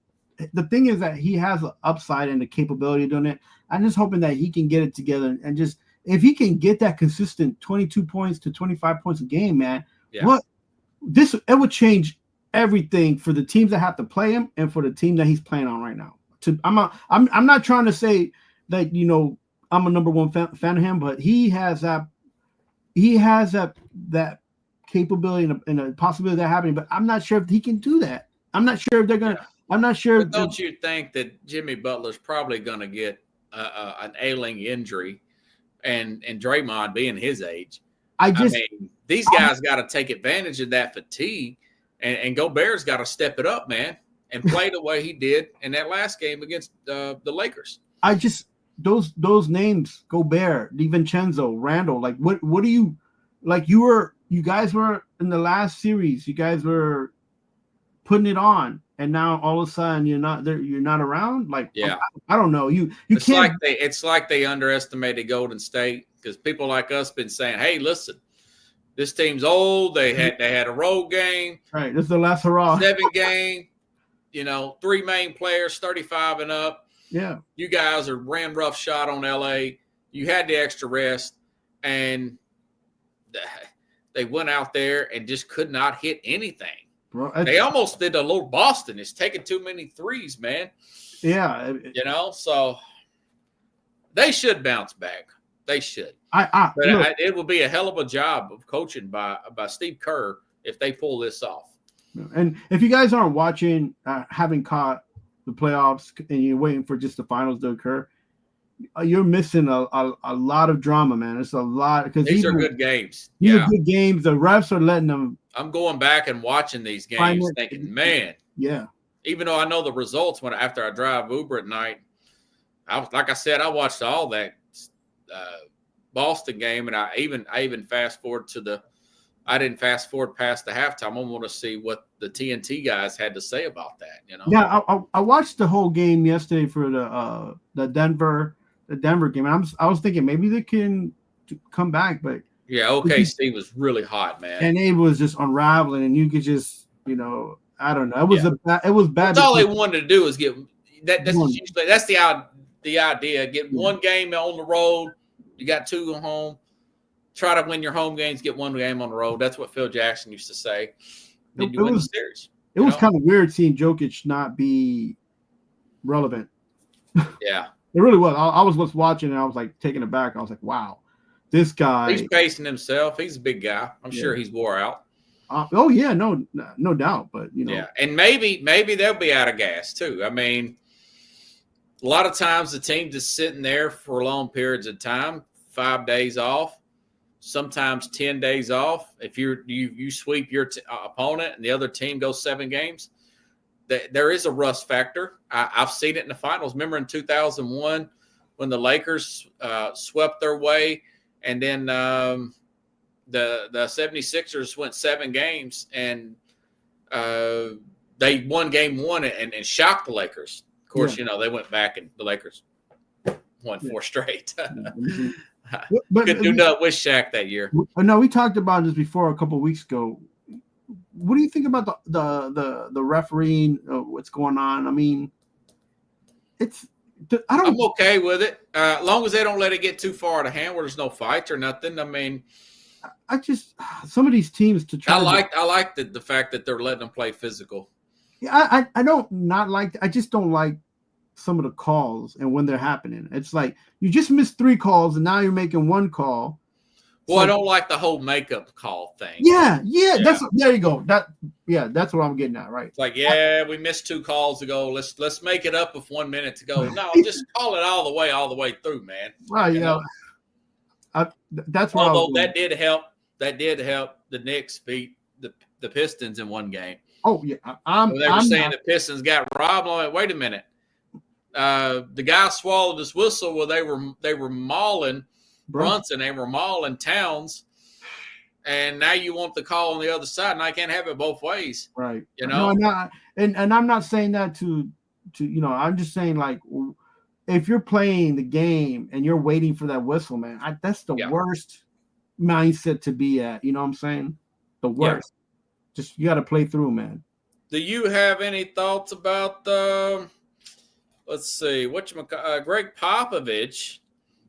thing is that he has an upside and the capability of doing it. I'm just hoping that he can get it together and just, if he can get that consistent 22 points to 25 points a game, man, it would change everything for the teams that have to play him and for the team that he's playing on right now. I'm not trying to say that, I'm a number one fan of him, but he has that capability and a possibility of that happening, but I'm not sure if he can do that. I'm not sure if they're gonna. I'm not sure. But don't you think that Jimmy Butler's probably gonna get an ailing injury, and Draymond being his age? I mean, these guys got to take advantage of that fatigue, and Gobert's got to step it up, man, and play the way he did in that last game against the Lakers. Those names, Gobert, DiVincenzo, Randall, like what do you like? You guys were in the last series, you guys were putting it on, and now all of a sudden you're not there, you're not around. Like, yeah, I don't know. It's like they underestimated Golden State, because people like us been saying, hey, listen, this team's old. They had a road game. Right, this is the last hurrah. 7 game, 3 main players, 35 and up. Yeah, you guys ran rough shot on LA. You had the extra rest, and they went out there and just could not hit anything. Bro, they almost did a little Boston. It's taking too many threes, man. Yeah, so they should bounce back. They should. It will be a hell of a job of coaching by Steve Kerr if they pull this off. And if you guys aren't watching, having caught the playoffs and you're waiting for just the finals to occur, you're missing a lot of drama, man. It's a lot, because these are good games. These are good games. The refs are letting them. I'm going back and watching these games, thinking, man. Yeah. Even though I know the results after I drive Uber at night, I watched all that Boston game, and I even fast forward I didn't fast forward past the halftime. I want to see what the TNT guys had to say about that. Yeah, I watched the whole game yesterday for the Denver game, and I was thinking maybe they can come back, but yeah, OKC was really hot, man, and it was just unraveling, and you could just I don't know, it was bad. That's all they wanted to do is get that. That's the idea. Get one game on the road. You got 2 at home. Try to win your home games, get 1 game on the road. That's what Phil Jackson used to say. Then you win the series. It was kind of weird seeing Jokic not be relevant. Yeah. It really was. I was just watching and I was like taken aback. I was like, wow, this guy. He's pacing himself. He's a big guy. I'm sure he's wore out. Oh, yeah, no doubt. But, Yeah, and maybe they'll be out of gas too. I mean, a lot of times the team just sitting there for long periods of time, 5 days off. Sometimes 10 days off. If you sweep your opponent and the other team goes 7 games, there is a rust factor. I've seen it in the finals. Remember in 2001 when the Lakers swept their way, and then the 76ers went 7 games, and they won game 1 and shocked the Lakers. Of course, they went back and the Lakers won 4 straight. But could do nothing with Shaq that year. No, we talked about this before a couple of weeks ago. What do you think about the refereeing? What's going on? I mean, I'm okay with it, as long as they don't let it get too far out of hand where there's no fights or nothing. I mean, I just some of these teams to try. I like the fact that they're letting them play physical. Yeah, I don't not like. I just don't like some of the calls and when they're happening. It's like you just missed 3 calls and now you're making 1 call. Well, I don't like the whole makeup call thing. Yeah. There you go. That's what I'm getting at, right? It's like, we missed 2 calls to go. Let's make it up with 1 minute to go. No, just call it all the way through, man. Right, that's what. Although that did help. That did help the Knicks beat the Pistons in 1 game. Oh yeah, they were saying the Pistons got robbed. I'm like, wait a minute. The guy swallowed his whistle. Well, they were mauling Brunson. They were mauling Towns, and now you want the call on the other side, and I can't have it both ways. Right. No, and I'm not saying that to I'm just saying, like, if you're playing the game and you're waiting for that whistle, man, that's the Yeah. worst mindset to be at. You know what I'm saying? The worst. Just you got to play through, man. Do you have any thoughts about let's see, Greg Popovich?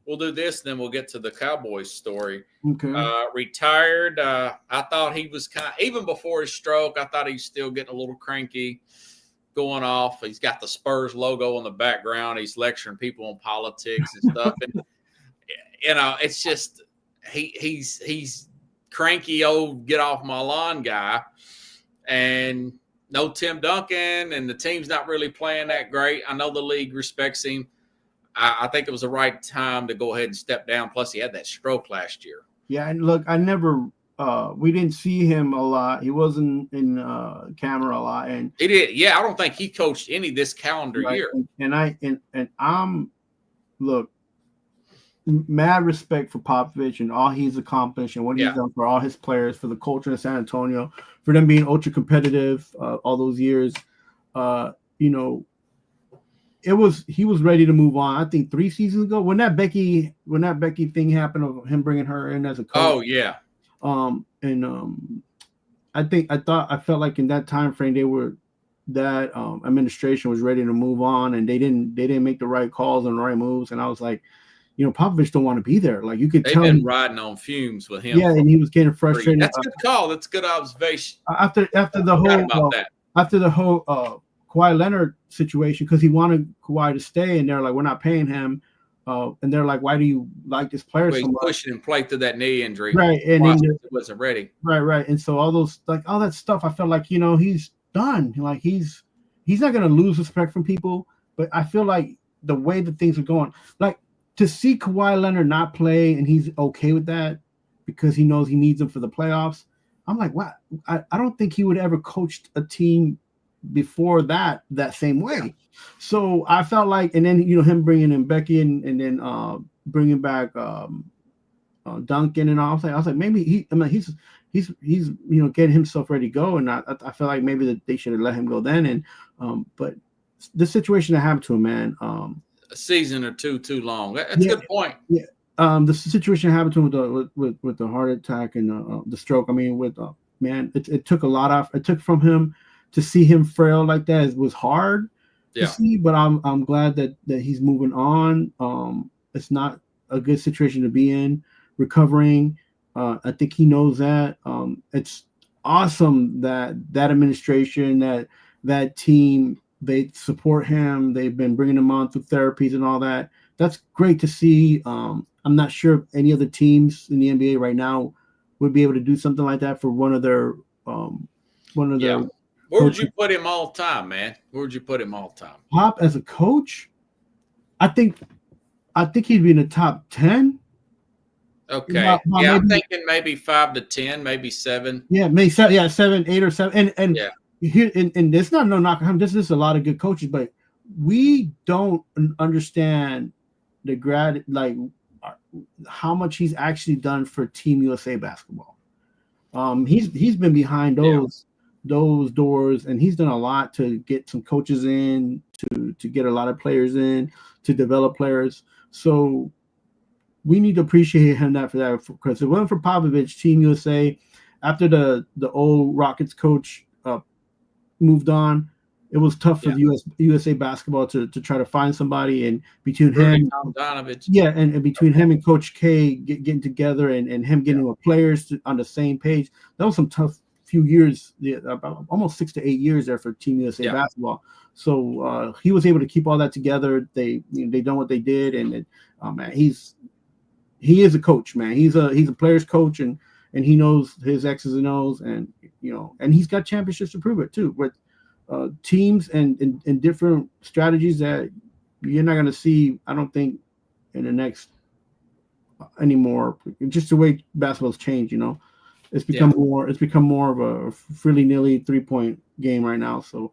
We'll do this, then we'll get to the Cowboys story. Okay. Retired. I thought he was even before his stroke, I thought he was still getting a little cranky, going off. He's got the Spurs logo in the background. He's lecturing people on politics and stuff. And it's just he's cranky old get off my lawn guy. And no Tim Duncan, and the team's not really playing that great. I know the league respects him. I think it was the right time to go ahead and step down. Plus, he had that stroke last year. Yeah, and look, we didn't see him a lot. He wasn't in camera a lot, and he did. Yeah, I don't think he coached any this calendar year. And I'm look, mad respect for Popovich and all he's accomplished and what he's done for all his players, for the culture in San Antonio, for them being ultra competitive all those years. He was ready to move on. I think 3 seasons ago when that Becky thing happened of him bringing her in as a coach. Oh yeah. I felt like in that time frame that administration was ready to move on, and they didn't make the right calls and the right moves. And I was like, Popovich don't want to be there. Like you could tell they've been riding on fumes with him. Yeah, and he was getting frustrated. That's a good call. That's a good observation. After the whole Kawhi Leonard situation, because he wanted Kawhi to stay, and they're like, we're not paying him. And they're like, why do you like this player so much? Pushing him play through that knee injury. Right. And it wasn't ready. Right. And so all that stuff, I felt like, he's done. Like he's not going to lose respect from people. But I feel like the way that things are going, like to see Kawhi Leonard not play and he's okay with that because he knows he needs them for the playoffs. I'm like, what? I don't think he would ever coached a team before that same way. So I felt like, and then him bringing in Becky and then bringing back Duncan and all. I was like maybe he's getting himself ready to go, and I feel like maybe that they should have let him go then. And but the situation that happened to him, man, a season or two too long. That's a good point. Yeah. The situation happened to him with the heart attack and the stroke. I mean, it took a lot off. It took from him. To see him frail like that was hard to see, but I'm glad that he's moving on. It's not a good situation to be in. Recovering, I think he knows that. It's awesome that administration, that team, they support him. They've been bringing him on through therapies and all that. That's great to see. I'm not sure if any other teams in the NBA right now would be able to do something like that for one of their. Where would you put him all time, man? Where would you put him all time? Pop as a coach, I think he'd be in the top 10. Okay. I'm thinking maybe 5 to 10, maybe 7. Yeah, maybe 7, 8 or 7. And here and there's not no knock on him. This is a lot of good coaches, but we don't understand how much he's actually done for Team USA basketball. He's been behind those doors, and he's done a lot to get some coaches in, to get a lot of players in, to develop players. So we need to appreciate him for that, because it wasn't for Popovich, Team USA, after the old Rockets coach moved on, it was tough for USA basketball to try to find somebody, and between him, and between him and Coach K getting together and him getting the players on the same page, that was some tough few years, about almost 6 to 8 years there for Team USA basketball. So he was able to keep all that together. They done what they did, and man, he is a coach, man. He's a player's coach, and he knows his X's and O's, and and he's got championships to prove it too, with teams and different strategies that you're not going to see, I don't think, in the next anymore. Just the way basketball's changed, It's become more of a frilly-nilly 3-point game right now. So,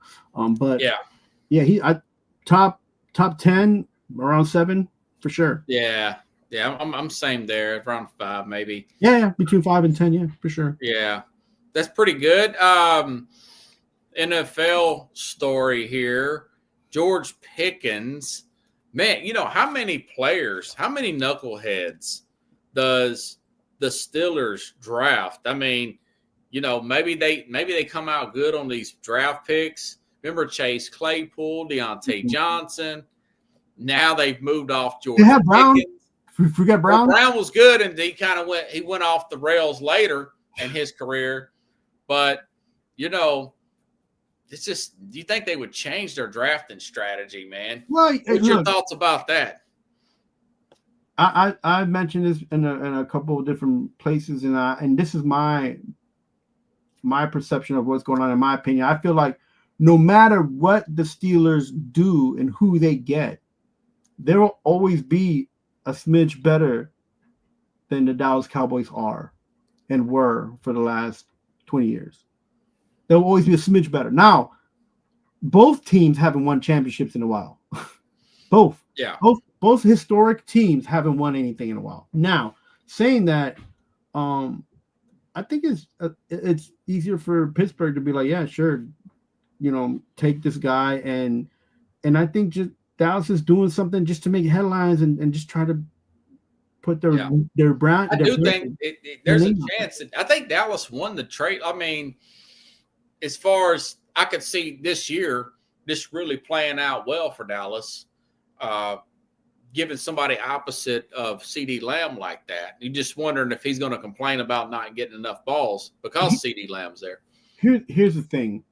top 10, around 7 for sure. Yeah, I'm same there, around 5 maybe. Yeah, between 5 and 10, yeah, for sure. Yeah, that's pretty good. NFL story here. George Pickens Man, how many players, how many knuckleheads does the Steelers draft? I mean, maybe they come out good on these draft picks. Remember Chase Claypool, Deontay Johnson. Now they've moved off George Pickens. Forget Brown. Well, Brown was good, and he went off the rails later in his career. But it's just, do you think they would change their drafting strategy, man? Well, what's your thoughts about that? I mentioned this in a couple of different places, and this is my perception of what's going on. In my opinion, I feel like no matter what the Steelers do and who they get, there will always be a smidge better than the Dallas Cowboys are and were for the last 20 years. There will always be a smidge better. Now, both teams haven't won championships in a while. Both. Yeah. Both historic teams haven't won anything in a while. Now, saying that, I think it's easier for Pittsburgh to be like, yeah, sure, take this guy, and I think just Dallas is doing something just to make headlines and just try to put their brand. I do think there's a chance. I think Dallas won the trade. I mean, as far as I could see this year, this really playing out well for Dallas, giving somebody opposite of CD Lamb like that. You're just wondering if he's going to complain about not getting enough balls because CD Lamb's there. Here's the thing.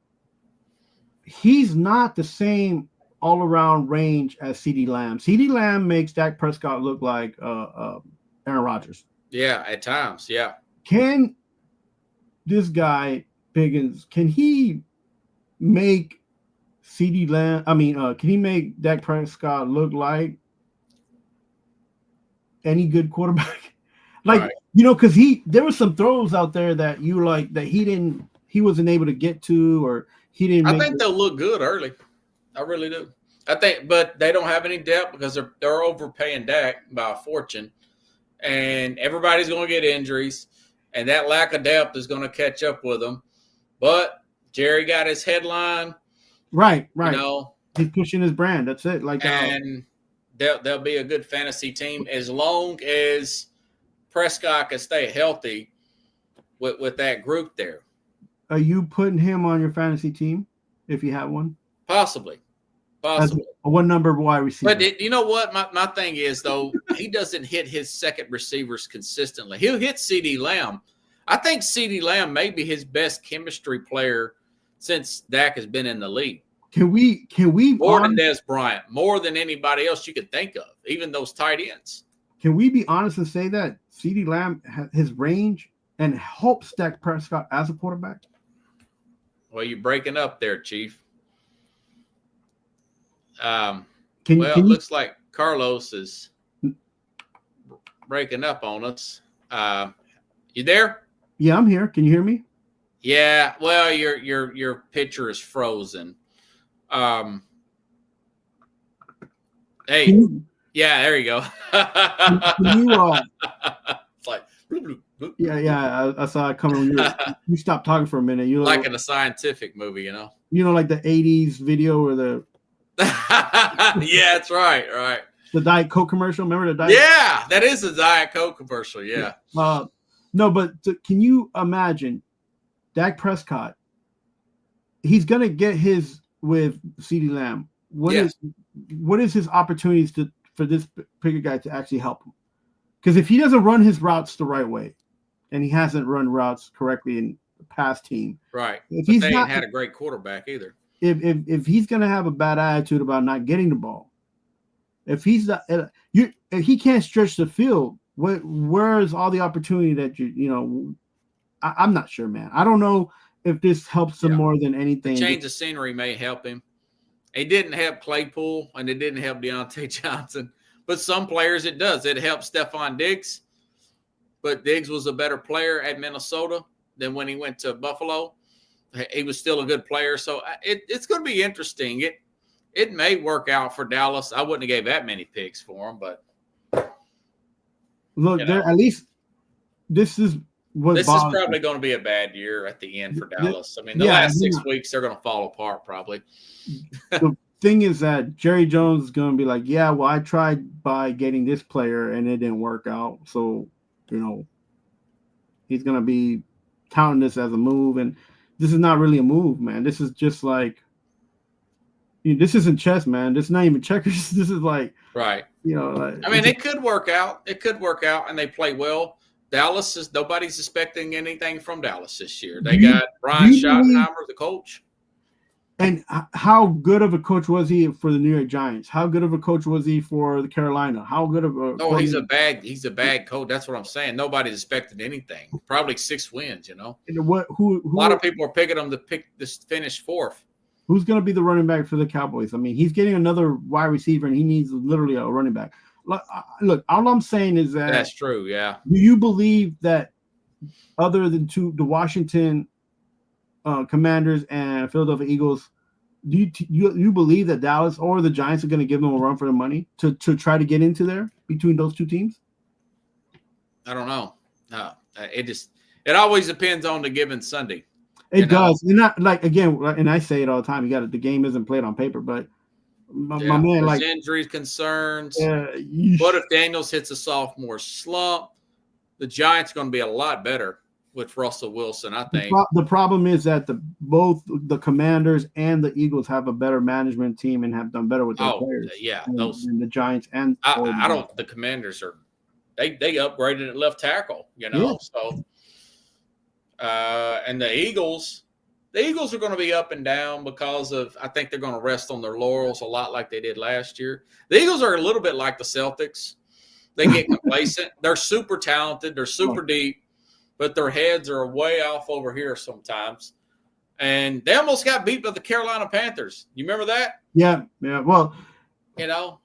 He's not the same all-around range as CD Lamb. CD Lamb makes Dak Prescott look like Aaron Rodgers. Yeah, at times, yeah. Can this guy, Pickens, can he make CD Lamb, can he make Dak Prescott look like any good quarterback? Because there were some throws out there that he wasn't able to get to, or he didn't. I think they'll look good early. I really do. But they don't have any depth because they're overpaying Dak by a fortune, and everybody's going to get injuries, and that lack of depth is going to catch up with them. But Jerry got his headline. Right. He's pushing his brand. That's it. And they'll be a good fantasy team as long as Prescott can stay healthy with that group there. Are you putting him on your fantasy team if you have one? Possibly. What number wide receiver? But you know what? My thing is, though, he doesn't hit his second receivers consistently. He'll hit CD Lamb. I think CD Lamb may be his best chemistry player since Dak has been in the league. Can we more than Dez Bryant, more than anybody else you could think of, even those tight ends. Can we be honest and say that CD Lamb has his range and helps Dak Prescott as a quarterback? Well, you're breaking up there, Chief. It looks like Carlos is breaking up on us. You there? Yeah, I'm here. Can you hear me? Yeah. Well, your picture is frozen. Hey. Yeah, there you go. It's like, yeah. I saw it coming. You stopped talking for a minute. You like in a scientific movie, like the '80s video or the. Yeah, that's right. The Diet Coke commercial. Remember the Diet? Yeah, that is a Diet Coke commercial. Yeah. No, but can you imagine Dak Prescott? He's gonna get his with CeeDee Lamb. What is his opportunities for this bigger guy to actually help him? Because if he doesn't run his routes the right way, and he hasn't run routes correctly in the past team, right? If they ain't had a great quarterback either. If he's gonna have a bad attitude about not getting the ball, if he's not, if he can't stretch the field, where's all the opportunity that I'm not sure, man. I don't know if this helps him more than anything. The change of scenery may help him. It didn't help Claypool, and it didn't help Deontay Johnson. But some players it does. It helped Stephon Diggs, but Diggs was a better player at Minnesota than when he went to Buffalo. He was still a good player, so it's going to be interesting. It may work out for Dallas. I wouldn't have gave that many picks for him, but look, at least this is what this is probably going to be a bad year at the end for Dallas. I mean, the last 6 weeks they're going to fall apart probably. thing is that Jerry Jones is going to be like, yeah, well, I tried by getting this player and it didn't work out. So, he's going to be counting this as a move. And this is not really a move, man. This is just like, this isn't chess, man. This is not even checkers. This is like, right. I mean, it could work out. It could work out, and they play well. Dallas is nobody's expecting anything from Dallas this year. They got Brian Schottenheimer, the coach. And how good of a coach was he for the New York Giants? How good of a coach was he for the Carolina? How good of a he's a bad coach. That's what I'm saying. Nobody's expecting anything. Probably 6 wins, And a lot of people are picking them to pick this finish 4th. Who's going to be the running back for the Cowboys? I mean, he's getting another wide receiver, and he needs literally a running back. Look, all I'm saying is that that's true. Yeah. Do you believe that other than the Washington Commanders and Philadelphia Eagles, do you believe that Dallas or the Giants are going to give them a run for their money to try to get into there between those two teams? I don't know. No, it always depends on the given Sunday. It does. And not like, again, and I say it all the time. The game isn't played on paper, but my man, like injuries, concerns. What if Daniels hits a sophomore slump? The Giants are going to be a lot better with Russell Wilson, I think. The problem is that both the Commanders and the Eagles have a better management team and have done better with their players. Yeah, and the Giants and I don't. The Commanders are they upgraded at left tackle, So, and the Eagles are going to be up and down because I think they're going to rest on their laurels a lot like they did last year. The Eagles are a little bit like the Celtics. They get complacent. They're super talented. They're super deep. But their heads are way off over here sometimes. And they almost got beat by the Carolina Panthers. You remember that? Yeah. Well,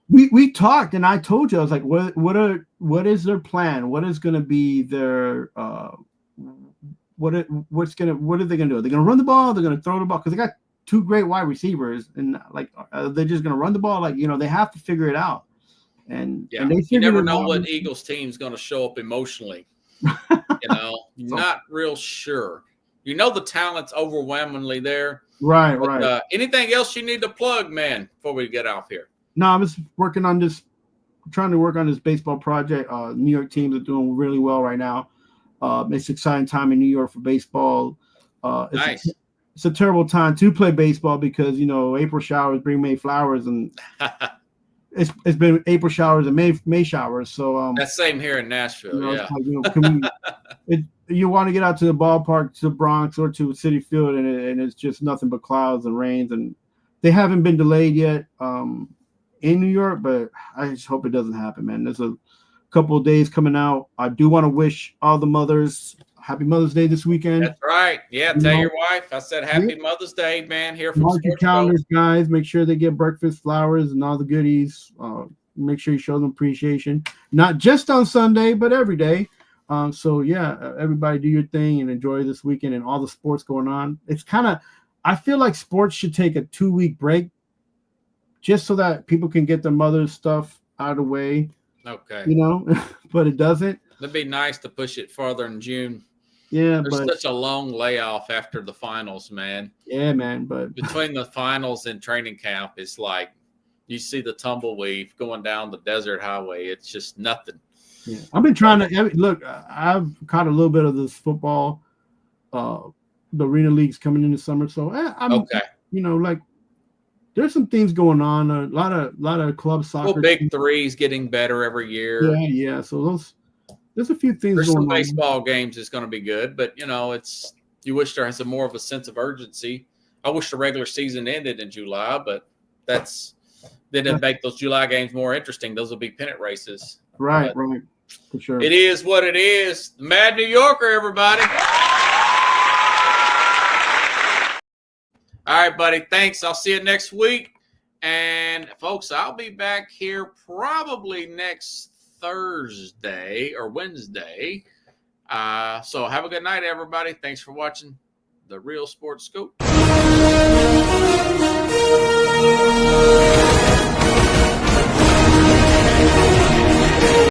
we talked, and I told you, I was like, what is their plan? What is going to be their what are they going to do? Are they going to run the ball? They're going to throw the ball? Because they got 2 great wide receivers, and they're just going to run the ball. They have to figure it out. And you never know what Eagles team's going to show up emotionally. Not real sure. The talent's overwhelmingly there. Right, right. Anything else you need to plug, man, before we get off here? No, I'm just trying to work on this baseball project. New York teams are doing really well right now. It's an exciting time in New York for baseball. Nice. It's a terrible time to play baseball because, April showers bring May flowers, and it's been April showers and May showers. So that's same here in Nashville. You want to get out to the ballpark, to the Bronx, or to Citi Field, and it's just nothing but clouds and rains, and they haven't been delayed yet in New York, but I just hope it doesn't happen, man. There's a couple of days coming out. I do want to wish all the mothers happy Mother's Day this weekend. That's right. Yeah, tell your wife I said happy Mother's Day, man. Here from Mark your calendars, guys. Make sure they get breakfast, flowers, and all the goodies. Make sure you show them appreciation, not just on Sunday, but every day. Everybody do your thing and enjoy this weekend and all the sports going on. It's I feel like sports should take a 2-week break just so that people can get their mother's stuff out of the way. Okay. But it doesn't. It'd be nice to push it farther in June. Yeah, there's such a long layoff after the finals, man. Yeah, man. But between the finals and training camp, it's like you see the tumbleweed going down the desert highway. It's just nothing. Yeah, I've been trying to look. I've caught a little bit of this football, the arena leagues coming in the summer. So I'm okay. There's some things going on. A lot of club soccer. Well, Big Three's getting better every year. Yeah. So there's a few things. There's going some baseball games that's going to be good, but you wish there has more of a sense of urgency. I wish the regular season ended in July, but didn't make those July games more interesting. Those will be pennant races. Right. For sure. It is what it is. The Mad New Yorker, everybody. All right, buddy. Thanks. I'll see you next week. And, folks, I'll be back here probably next Thursday or Wednesday. So have a good night, everybody. Thanks for watching the Real Sports Scoop.